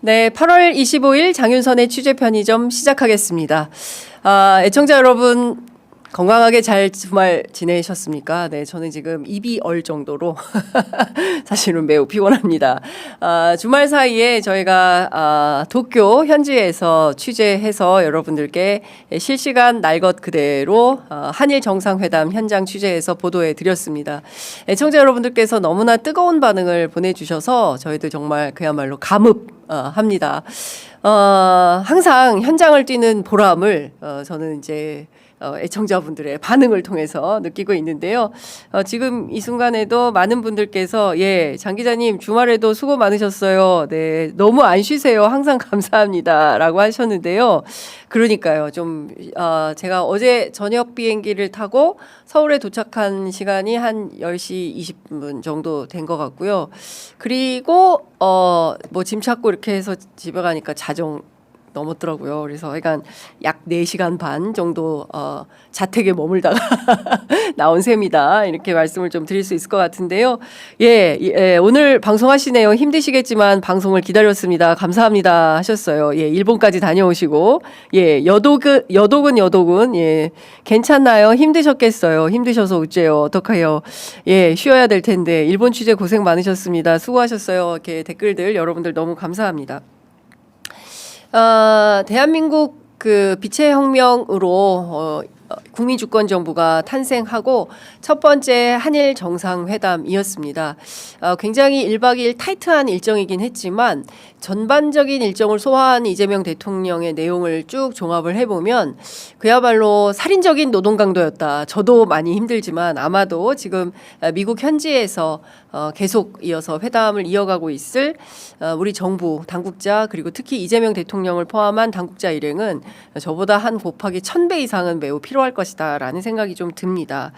네, 8월 25일 장윤선의 취재 편의점 시작하겠습니다. 애청자 여러분 건강하게 잘 주말 지내셨습니까? 네, 저는 지금 입이 얼 정도로 사실은 매우 피곤합니다. 주말 사이에 저희가 도쿄 현지에서 취재해서 여러분들께 실시간 날 것 그대로 한일 정상회담 현장 취재해서 보도해 드렸습니다. 애청자 여러분들께서 너무나 뜨거운 반응을 보내주셔서 저희도 정말 그야말로 감흡합니다. 항상 현장을 뛰는 보람을 저는 이제 애청자분들의 반응을 통해서 느끼고 있는데요. 지금 이 순간에도 많은 분들께서 장 기자님 주말에도 수고 많으셨어요. 네, 너무 안 쉬세요. 항상 감사합니다라고 하셨는데요. 그러니까요. 좀 제가 어제 저녁 비행기를 타고 서울에 도착한 시간이 한 10시 20분 정도 된 것 같고요. 그리고 뭐 짐 찾고 이렇게 해서 집에 가니까 자정 넘었더라고요. 그래서 그러니까 약 4시간 반 정도 자택에 머물다가 나온 셈이다. 이렇게 말씀을 좀 드릴 수 있을 것 같은데요. 오늘 방송하시네요. 힘드시겠지만 방송을 기다렸습니다. 감사합니다 하셨어요. 일본까지 다녀오시고 여독은 괜찮나요? 힘드셨겠어요. 힘드셔서 어째요? 어떡해요? 쉬어야 될 텐데 일본 취재 고생 많으셨습니다. 수고하셨어요. 이렇게 댓글들 여러분들 너무 감사합니다. 대한민국 그 빛의 혁명으로 국민주권정부가 탄생하고 첫 번째 한일 정상회담이었습니다. 굉장히 1박 2일 타이트한 일정이긴 했지만 전반적인 일정을 소화한 이재명 대통령의 내용을 쭉 종합을 해보면 그야말로 살인적인 노동 강도였다. 저도 많이 힘들지만 아마도 지금 미국 현지에서 계속 이어서 회담을 이어가고 있을 우리 정부 당국자 그리고 특히 이재명 대통령을 포함한 당국자 일행은 저보다 한 곱하기 1000배 이상은 매우 필요할 것이다 라는 생각이 좀 듭니다.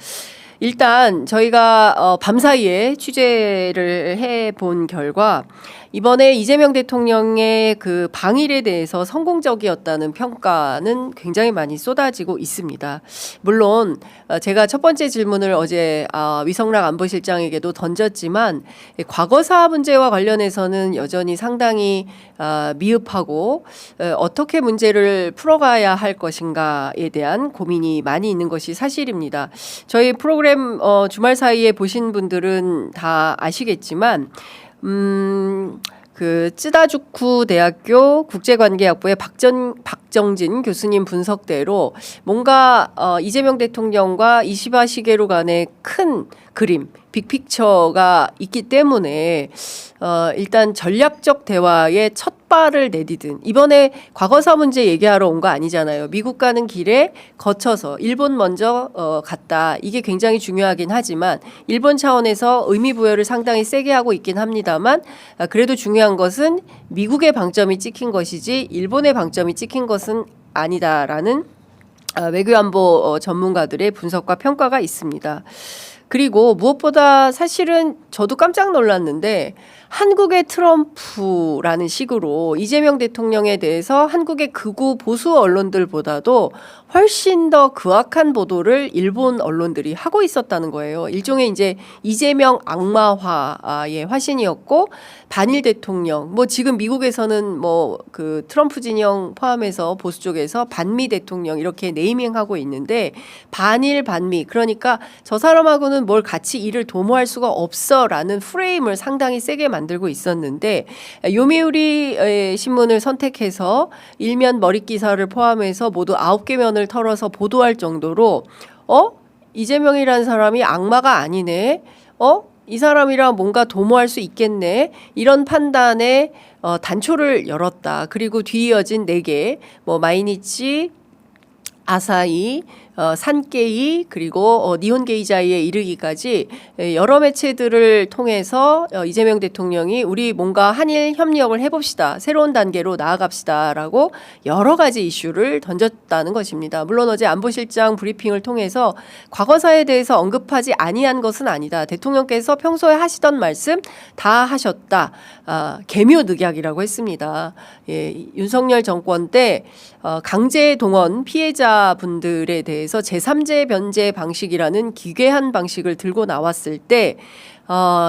일단 저희가 밤사이에 취재를 해본 결과 이번에 이재명 대통령의 그 방일에 대해서 성공적이었다는 평가는 굉장히 많이 쏟아지고 있습니다. 물론 제가 첫 번째 질문을 어제 위성락 안보실장에게도 던졌지만 과거사 문제와 관련해서는 여전히 상당히 미흡하고 어떻게 문제를 풀어가야 할 것인가에 대한 고민이 많이 있는 것이 사실입니다. 저희 프로그램 주말 사이에 보신 분들은 다 아시겠지만 그 쯔다주쿠 대학교 국제관계학부의 박정진 교수님 분석대로 뭔가 이재명 대통령과 이시바 시게루 간의 큰 그림, 빅픽처가 있기 때문에 일단 전략적 대화의 첫 발을 내디딘 이번에 과거사 문제 얘기하러 온 거 아니잖아요. 미국 가는 길에 거쳐서 일본 먼저 갔다. 이게 굉장히 중요하긴 하지만 일본 차원에서 의미부여를 상당히 세게 하고 있긴 합니다만 그래도 중요한 것은 미국의 방점이 찍힌 것이지 일본의 방점이 찍힌 것은 아니다라는 외교안보 전문가들의 분석과 평가가 있습니다. 그리고 무엇보다 사실은 저도 깜짝 놀랐는데 한국의 트럼프라는 식으로 이재명 대통령에 대해서 한국의 극우 보수 언론들보다도 훨씬 더 극악한 보도를 일본 언론들이 하고 있었다는 거예요. 일종의 이제 이재명 악마화의 화신이었고 반일 대통령 뭐 지금 미국에서는 뭐 그 트럼프 진영 포함해서 보수 쪽에서 반미 대통령 이렇게 네이밍하고 있는데 반일 반미 그러니까 저 사람하고는 뭘 같이 일을 도모할 수가 없어라는 프레임을 상당히 세게 만들고 있었는데 요미우리 신문을 선택해서 일면 머릿 기사를 포함해서 모두 9개 면을 털어서 보도할 정도로 이재명이라는 사람이 악마가 아니네. 이 사람이랑 뭔가 도모할 수 있겠네. 이런 판단에 단초를 열었다. 그리고 뒤이어진 4개 뭐 마이니치 아사히, 산케이 그리고 니혼 게이자이에 이르기까지 여러 매체들을 통해서 이재명 대통령이 우리 뭔가 한일 협력을 해봅시다. 새로운 단계로 나아갑시다라고 여러 가지 이슈를 던졌다는 것입니다. 물론 어제 안보실장 브리핑을 통해서 과거사에 대해서 언급하지 아니한 것은 아니다. 대통령께서 평소에 하시던 말씀 다 하셨다. 계묘늑약이라고 했습니다. 윤석열 정권 때 강제 동원 피해자분들에 대해서 제3제 변제 방식이라는 기괴한 방식을 들고 나왔을 때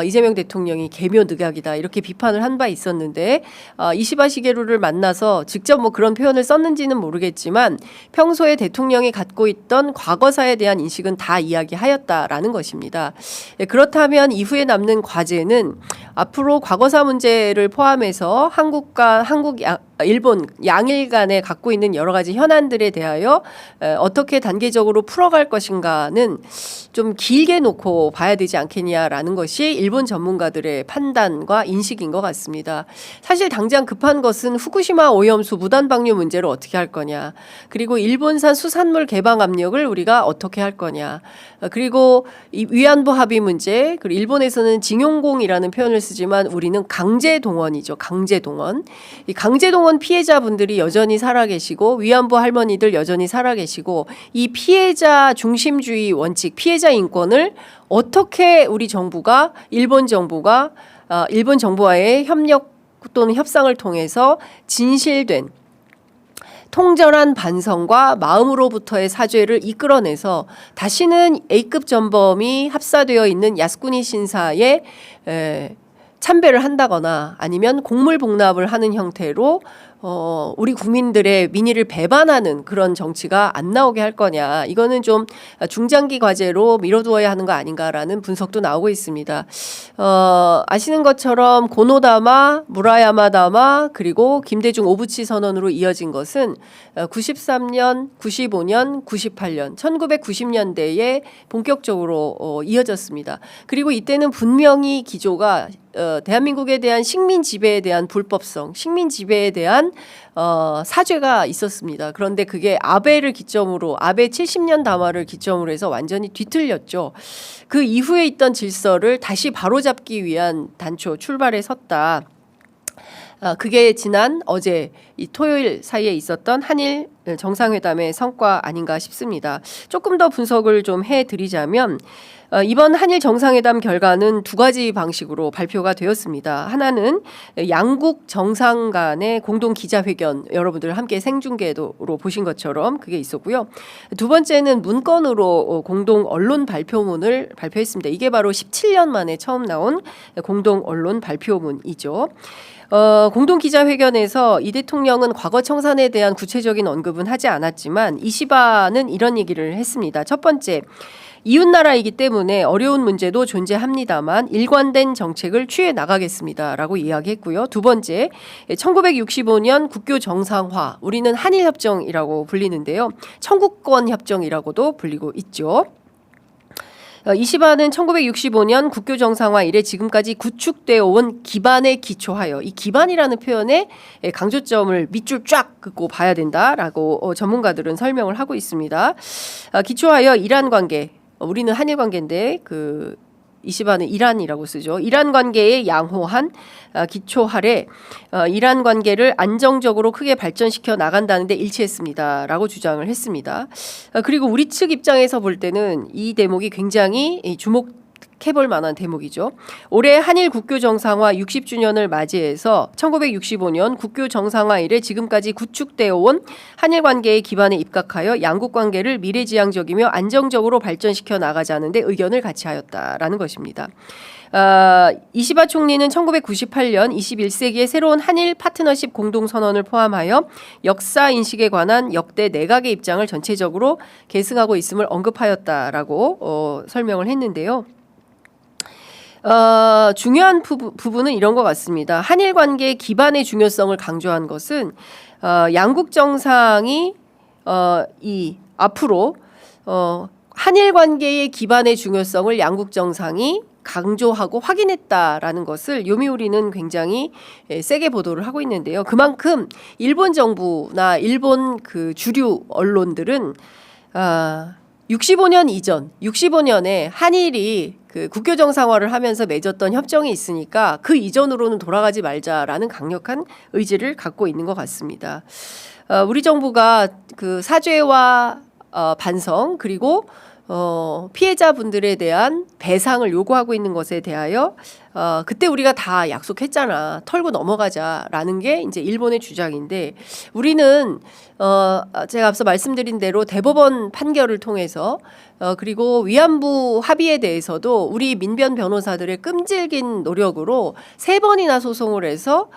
이재명 대통령이 개묘늑약이다 이렇게 비판을 한 바 있었는데 이시바 시게루를 만나서 직접 뭐 그런 표현을 썼는지는 모르겠지만 평소에 대통령이 갖고 있던 과거사에 대한 인식은 다 이야기하였다라는 것입니다. 그렇다면 이후에 남는 과제는 앞으로 과거사 문제를 포함해서 일본 양일 간에 갖고 있는 여러 가지 현안들에 대하여 어떻게 단계적으로 풀어갈 것인가는 좀 길게 놓고 봐야 되지 않겠냐라는 것이 일본 전문가들의 판단과 인식인 것 같습니다. 사실 당장 급한 것은 후쿠시마 오염수 무단 방류 문제를 어떻게 할 거냐, 그리고 일본산 수산물 개방 압력을 우리가 어떻게 할 거냐, 그리고 이 위안부 합의 문제, 그리고 일본에서는 징용공이라는 표현을 쓰지만 우리는 강제동원이죠. 강제동원. 이 강제동원 피해자분들이 여전히 살아계시고 위안부 할머니들 여전히 살아계시고 이 피해자 중심주의 원칙, 피해자 인권을 어떻게 우리 정부가 일본 정부와의 협력 또는 협상을 통해서 진실된 통절한 반성과 마음으로부터의 사죄를 이끌어내서 다시는 A급 전범이 합사되어 있는 야스쿠니 신사에 참배를 한다거나 아니면 공물복납을 하는 형태로 우리 국민들의 민의를 배반하는 그런 정치가 안 나오게 할 거냐. 이거는 좀 중장기 과제로 미뤄두어야 하는 거 아닌가라는 분석도 나오고 있습니다. 아시는 것처럼 고노다마, 무라야마다마 그리고 김대중 오부치 선언으로 이어진 것은 93년, 95년, 98년, 1990년대에 본격적으로 이어졌습니다. 그리고 이때는 분명히 기조가 대한민국에 대한 식민 지배에 대한 불법성, 식민 지배에 대한 사죄가 있었습니다. 그런데 그게 아베를 기점으로, 아베 70년 담화를 기점으로 해서 완전히 뒤틀렸죠. 그 이후에 있던 질서를 다시 바로잡기 위한 단초 출발에 섰다. 그게 지난 어제 이 토요일 사이에 있었던 한일 정상회담의 성과 아닌가 싶습니다. 조금 더 분석을 좀 해드리자면 이번 한일 정상회담 결과는 두 가지 방식으로 발표가 되었습니다. 하나는 양국 정상 간의 공동 기자회견, 여러분들 함께 생중계로 보신 것처럼 그게 있었고요. 두 번째는 문건으로 공동 언론 발표문을 발표했습니다. 이게 바로 17년 만에 처음 나온 공동 언론 발표문이죠. 공동 기자회견에서 이 대통령은 과거 청산에 대한 구체적인 언급은 하지 않았지만 이시바는 이런 얘기를 했습니다. 첫 번째, 이웃나라이기 때문에 어려운 문제도 존재합니다만 일관된 정책을 취해 나가겠습니다라고 이야기했고요. 두 번째, 1965년 국교 정상화, 우리는 한일협정이라고 불리는데요. 청구권 협정이라고도 불리고 있죠. 이시바는 1965년 국교 정상화 이래 지금까지 구축되어 온 기반에 기초하여, 이 기반이라는 표현에 강조점을 밑줄 쫙 긋고 봐야 된다라고 전문가들은 설명을 하고 있습니다. 기초하여 이란 관계, 우리는 한일 관계인데 이시바는 이란이라고 쓰죠. 이란 관계에 양호한 기초 아래 이란 관계를 안정적으로 크게 발전시켜 나간다는 데 일치했습니다라고 주장을 했습니다. 그리고 우리 측 입장에서 볼 때는 이 대목이 굉장히 주목해볼 만한 대목이죠. 올해 한일 국교 정상화 60주년을 맞이해서 1965년 국교 정상화 이래 지금까지 구축되어 온 한일 관계의 기반에 입각하여 양국 관계를 미래지향적이며 안정적으로 발전시켜 나가자는 데 의견을 같이 하였다라는 것입니다. 이시바 총리는 1998년 21세기의 새로운 한일 파트너십 공동선언을 포함하여 역사 인식에 관한 역대 내각의 입장을 전체적으로 계승하고 있음을 언급하였다라고 설명을 했는데요. 중요한 부분은 이런 것 같습니다. 한일 관계의 기반의 중요성을 강조한 것은 양국 정상이 앞으로 한일 관계의 기반의 중요성을 양국 정상이 강조하고 확인했다라는 것을 요미우리는 굉장히 세게 보도를 하고 있는데요. 그만큼 일본 정부나 일본 주류 언론들은 65년 이전, 65년에 한일이 국교 정상화를 하면서 맺었던 협정이 있으니까 그 이전으로는 돌아가지 말자라는 강력한 의지를 갖고 있는 것 같습니다. 우리 정부가 사죄와 반성 그리고 피해자분들에 대한 배상을 요구하고 있는 것에 대하여 그때 우리가 다 약속했잖아. 털고 넘어가자라는 게 이제 일본의 주장인데 우리는 제가 앞서 말씀드린 대로 대법원 판결을 통해서 그리고 위안부 합의에 대해서도 우리 민변 변호사들의 끈질긴 노력으로 3번이나 소송을 해서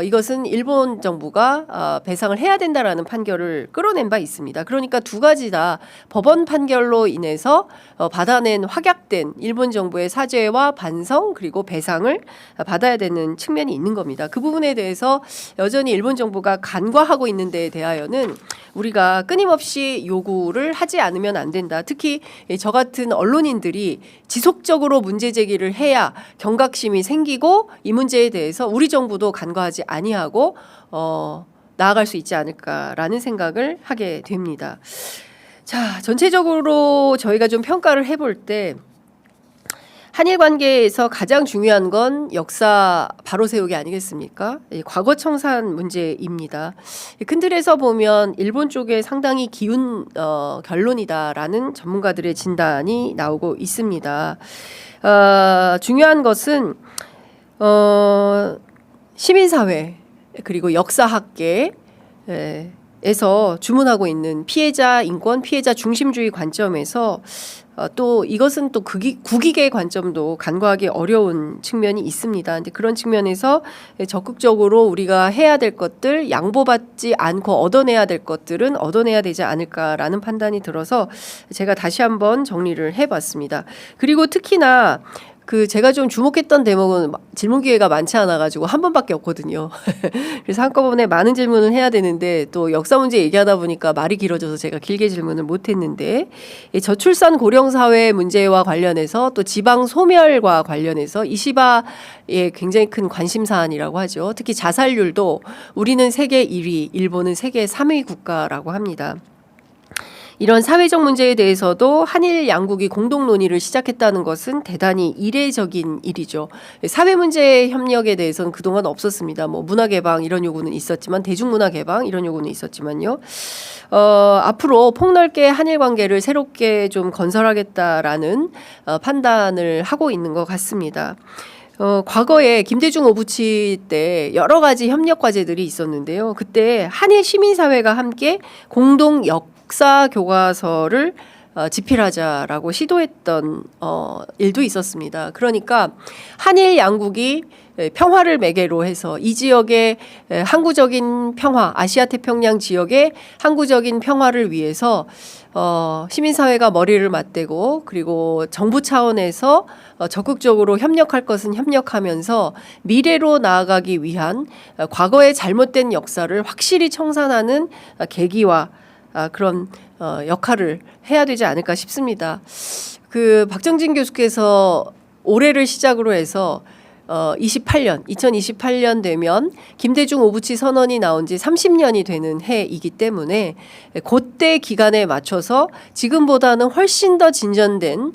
이것은 일본 정부가 배상을 해야 된다라는 판결을 끌어낸 바 있습니다. 그러니까 두 가지 다 법원 판결로 인해서 받아낸 확약된 일본 정부의 사죄와 반성 그리고 배상을 받아야 되는 측면이 있는 겁니다. 그 부분에 대해서 여전히 일본 정부가 간과하고 있는 데에 대하여는 우리가 끊임없이 요구를 하지 않으면 안 된다. 특히 저 같은 언론인들이 지속적으로 문제 제기를 해야 경각심이 생기고 이 문제에 대해서 우리 정부도 간과하지 아니하고 나아갈 수 있지 않을까라는 생각을 하게 됩니다. 자, 전체적으로 저희가 좀 평가를 해볼 때 한일 관계에서 가장 중요한 건 역사 바로 세우기 아니겠습니까? 과거 청산 문제입니다. 큰 틀에서 보면 일본 쪽에 상당히 기운 결론이다라는 전문가들의 진단이 나오고 있습니다. 중요한 것은 시민사회 그리고 역사학계 에서 주문하고 있는 피해자 인권, 피해자 중심주의 관점에서 또 이것은 또 국익의 관점도 간과하기 어려운 측면이 있습니다. 근데 그런 측면에서 적극적으로 우리가 해야 될 것들, 양보받지 않고 얻어내야 될 것들은 얻어내야 되지 않을까라는 판단이 들어서 제가 다시 한번 정리를 해봤습니다. 그리고 특히나 제가 좀 주목했던 대목은 질문 기회가 많지 않아 가지고 한 번밖에 없거든요. 그래서 한꺼번에 많은 질문을 해야 되는데 또 역사 문제 얘기하다 보니까 말이 길어져서 제가 길게 질문을 못 했는데 저출산 고령 사회 문제와 관련해서 또 지방 소멸과 관련해서 이시바의 굉장히 큰 관심 사안이라고 하죠. 특히 자살률도 우리는 세계 1위, 일본은 세계 3위 국가라고 합니다. 이런 사회적 문제에 대해서도 한일 양국이 공동 논의를 시작했다는 것은 대단히 이례적인 일이죠. 사회 문제 협력에 대해서는 그동안 없었습니다. 뭐 문화 개방 이런 요구는 있었지만 대중문화 개방 이런 요구는 있었지만요. 앞으로 폭넓게 한일 관계를 새롭게 좀 건설하겠다라는 판단을 하고 있는 것 같습니다. 과거에 김대중 오부치 때 여러 가지 협력 과제들이 있었는데요. 그때 한일 시민사회가 함께 공동 역사 교과서를 집필하자라고 시도했던 일도 있었습니다. 그러니까 한일 양국이 평화를 매개로 해서 이 지역의 항구적인 평화, 아시아 태평양 지역의 항구적인 평화를 위해서 시민사회가 머리를 맞대고 그리고 정부 차원에서 적극적으로 협력할 것은 협력하면서 미래로 나아가기 위한 과거의 잘못된 역사를 확실히 청산하는 계기와 그런 역할을 해야 되지 않을까 싶습니다. 박정진 교수께서 올해를 시작으로 해서 2028년 되면 김대중 오부치 선언이 나온 지 30년이 되는 해이기 때문에 그때 기간에 맞춰서 지금보다는 훨씬 더 진전된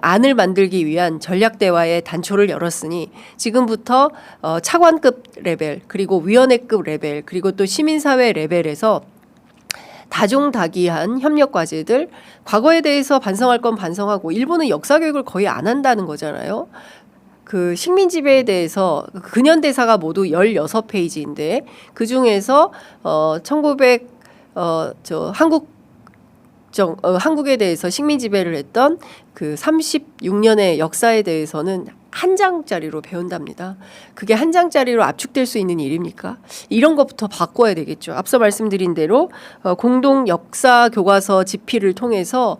안을 만들기 위한 전략대화의 단초를 열었으니 지금부터 차관급 레벨 그리고 위원회급 레벨 그리고 또 시민사회 레벨에서 다종다기한 협력 과제들 과거에 대해서 반성할 건 반성하고 일본은 역사 교육을 거의 안 한다는 거잖아요. 식민 지배에 대해서 근현대사가 모두 16페이지인데 그 중에서 1900 한국에 대해서 식민 지배를 했던 36년의 역사에 대해서는 한 장짜리로 배운답니다. 그게 한 장짜리로 압축될 수 있는 일입니까? 이런 것부터 바꿔야 되겠죠. 앞서 말씀드린 대로 공동 역사 교과서 집필을 통해서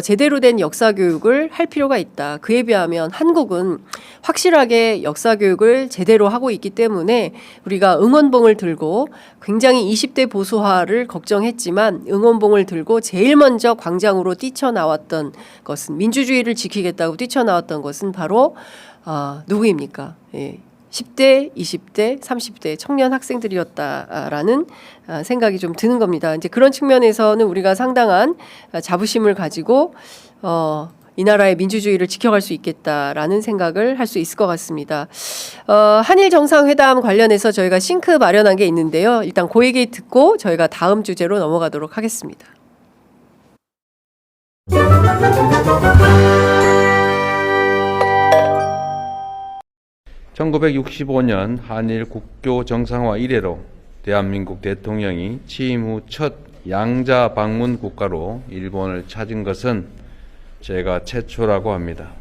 제대로 된 역사 교육을 할 필요가 있다. 그에 비하면 한국은 확실하게 역사 교육을 제대로 하고 있기 때문에 우리가 응원봉을 들고 굉장히 20대 보수화를 걱정했지만 응원봉을 들고 제일 먼저 광장으로 뛰쳐나왔던 것은 민주주의를 지키겠다고 뛰쳐나왔던 것은 바로 누구입니까? 10대, 20대, 30대 청년 학생들이었다라는 생각이 좀 드는 겁니다. 이제 그런 측면에서는 우리가 상당한 자부심을 가지고 이 나라의 민주주의를 지켜갈 수 있겠다라는 생각을 할 수 있을 것 같습니다. 한일 정상회담 관련해서 저희가 싱크 마련한 게 있는데요. 일단 그 얘기 듣고 저희가 다음 주제로 넘어가도록 하겠습니다. 1965년 한일 국교 정상화 이래로 대한민국 대통령이 취임 후 첫 양자 방문 국가로 일본을 찾은 것은 제가 최초라고 합니다.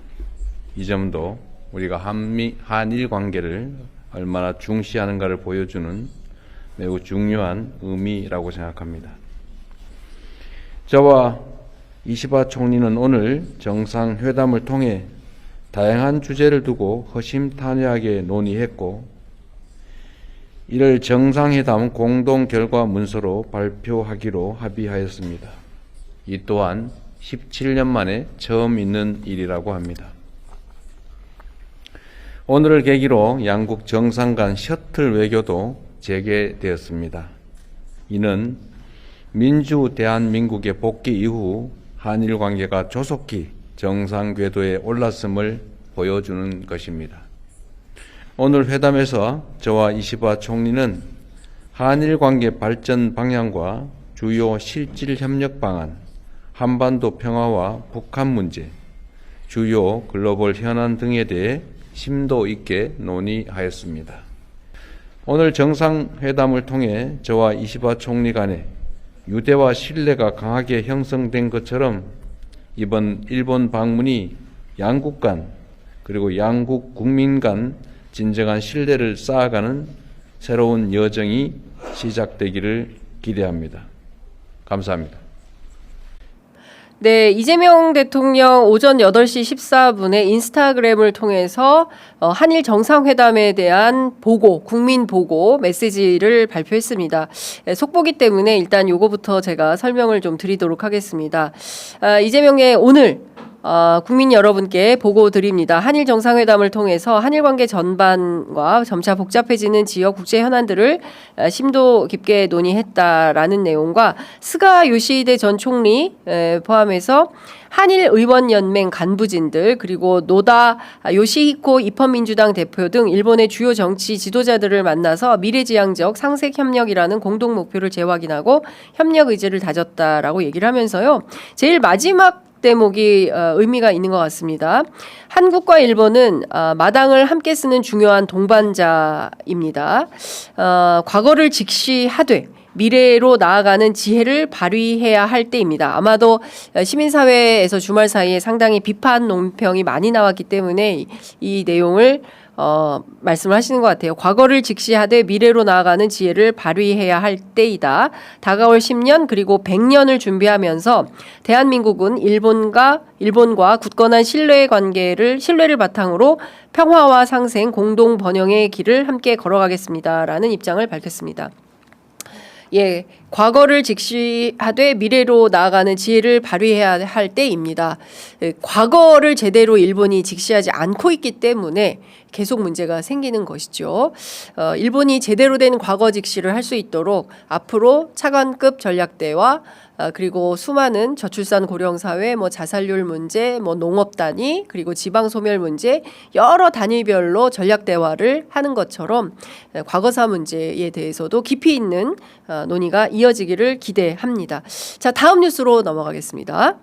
이 점도 우리가 한일 관계를 얼마나 중시하는가를 보여주는 매우 중요한 의미라고 생각합니다. 저와 이시바 총리는 오늘 정상회담을 통해 다양한 주제를 두고 허심탄회하게 논의했고, 이를 정상회담 공동 결과 문서로 발표하기로 합의하였습니다. 이 또한 17년 만에 처음 있는 일이라고 합니다. 오늘을 계기로 양국 정상 간 셔틀 외교도 재개되었습니다. 이는 민주 대한민국의 복귀 이후 한일 관계가 조속히 정상 궤도에 올랐음을 보여주는 것입니다. 오늘 회담에서 저와 이시바 총리는 한일 관계 발전 방향과 주요 실질 협력 방안, 한반도 평화와 북한 문제, 주요 글로벌 현안 등에 대해 심도 있게 논의하였습니다. 오늘 정상회담을 통해 저와 이시바 총리 간에 유대와 신뢰가 강하게 형성된 것처럼 이번 일본 방문이 양국 간 그리고 양국 국민 간 진정한 신뢰를 쌓아가는 새로운 여정이 시작되기를 기대합니다. 감사합니다. 네, 이재명 대통령 오전 8시 14분에 인스타그램을 통해서 한일 정상회담에 대한 보고, 국민 보고 메시지를 발표했습니다. 속보기 때문에 일단 요거부터 제가 설명을 좀 드리도록 하겠습니다. 이재명의 오늘 국민 여러분께 보고 드립니다. 한일 정상회담을 통해서 한일 관계 전반과 점차 복잡해지는 지역 국제 현안들을 심도 깊게 논의했다라는 내용과 스가 요시히데 전 총리 포함해서 한일 의원연맹 간부진들 그리고 노다 요시히코 입헌민주당 대표 등 일본의 주요 정치 지도자들을 만나서 미래지향적 상색 협력이라는 공동 목표를 재확인하고 협력 의지를 다졌다라고 얘기를 하면서요. 제일 마지막 대목이 의미가 있는 것 같습니다. 한국과 일본은 마당을 함께 쓰는 중요한 동반자입니다. 과거를 직시하되 미래로 나아가는 지혜를 발휘해야 할 때입니다. 아마도 시민사회에서 주말 사이에 상당히 비판 논평이 많이 나왔기 때문에 이 내용을 말씀을 하시는 것 같아요. 과거를 직시하되 미래로 나아가는 지혜를 발휘해야 할 때이다. 다가올 10년 그리고 100년을 준비하면서 대한민국은 일본과 굳건한 신뢰를 바탕으로 평화와 상생, 공동 번영의 길을 함께 걸어가겠습니다라는 입장을 밝혔습니다. 예, 과거를 직시하되 미래로 나아가는 지혜를 발휘해야 할 때입니다. 과거를 제대로 일본이 직시하지 않고 있기 때문에 계속 문제가 생기는 것이죠. 일본이 제대로 된 과거 직시를 할 수 있도록 앞으로 차관급 전략대와 그리고 수많은 저출산 고령 사회, 자살률 문제, 농업 단위, 그리고 지방 소멸 문제 여러 단위별로 전략 대화를 하는 것처럼 과거사 문제에 대해서도 깊이 있는 논의가 이어지기를 기대합니다. 자, 다음 뉴스로 넘어가겠습니다.